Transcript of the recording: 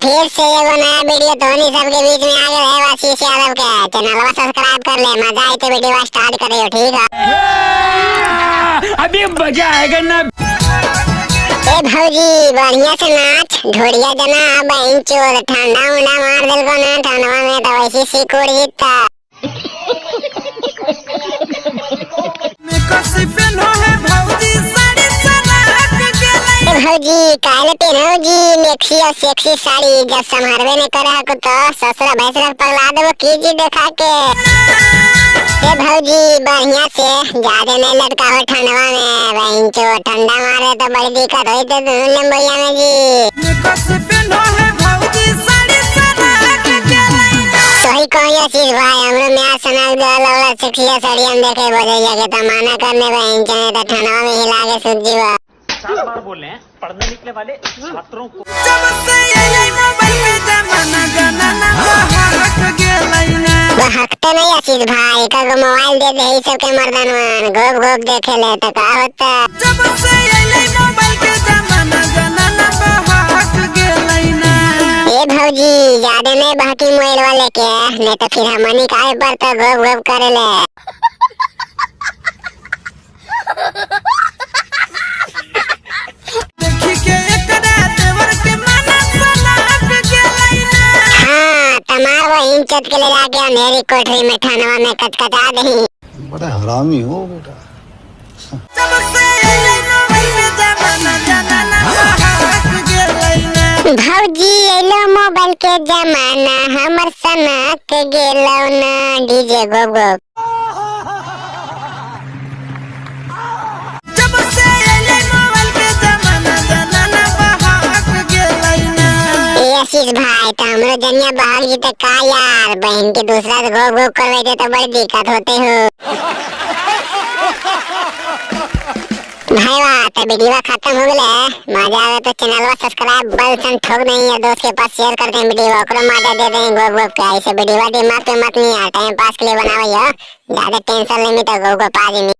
फिर से एगो नया वीडियो धोनी सबके बीच में आ गया है। आशीष यादव के चैनल सब्सक्राइब कर ले। मजा आए तो वीडियो स्टार्ट करियो, ठीक है? अभी मजा आएगा ना। ए भौजी बढ़िया से नाच ढोड़िया जना बहन चोर ठंडा उंडा मार दिल को ना ठंडवा में तो वैसी सिकुड़ जीता। भौजी काले पहनो जी नेक्सी और सेक्सी साड़ी जब संभारवे ने करे हको तो ससुरा भैंसरा पगला देबो की जी देखा के। ए भौजी बढ़िया से ज्यादा नहीं लटका हो ठंडवा में बहन चोर ठंडा मारे तो बड़ी दिक्कत होई तो लंबैया में जी। सही कहियो चीज भाई हमरो नया सनक देला सेक्सी साड़ी हम देखे बोलिया के तो माना करने बहन चने तो ठंडवा में हिला के सूत जीवा। 4 बार बोले हैं पढ़ने निकले वाले छात्रों को। हकते नहीं आशीष भाई का मोबाइल दे दे ही सबके मर्दानवान गोब गोब देखे ले तो का होता। ए भौजी ज्यादा नहीं बहकी मोबाइल वाले के नहीं तो फिर हमनी काहे पर तो गोब गोब करे ले। इज्जत के ले जाके मेरी कोठरी में ठंडवा में कचकचा दही। बड़ा हरामी हो बेटा। भौजी एलो मोबाइल के जमाना हमर सना के गेलो ना डीजे गोब गोब। आशीष भाई तो हमरो जनिया भाग जीते का यार बहन के दूसरा से गोब गोब करवे दे तो बड़ी दिक्कत होते हो। भाई वाह तो वीडियो खत्म हो गया। मजा आवे तो चैनल को सब्सक्राइब बेल सन ठोक नहीं है दोस्त के पास शेयर करते हैं वीडियो ओकरो मजा दे दें गोब गोब के। ऐसे वीडियो दिमाग पे मत नहीं आ टाइम पास के लिए बनावे हो ज्यादा टेंशन लेनी तो गोब गोब पाजी नहीं।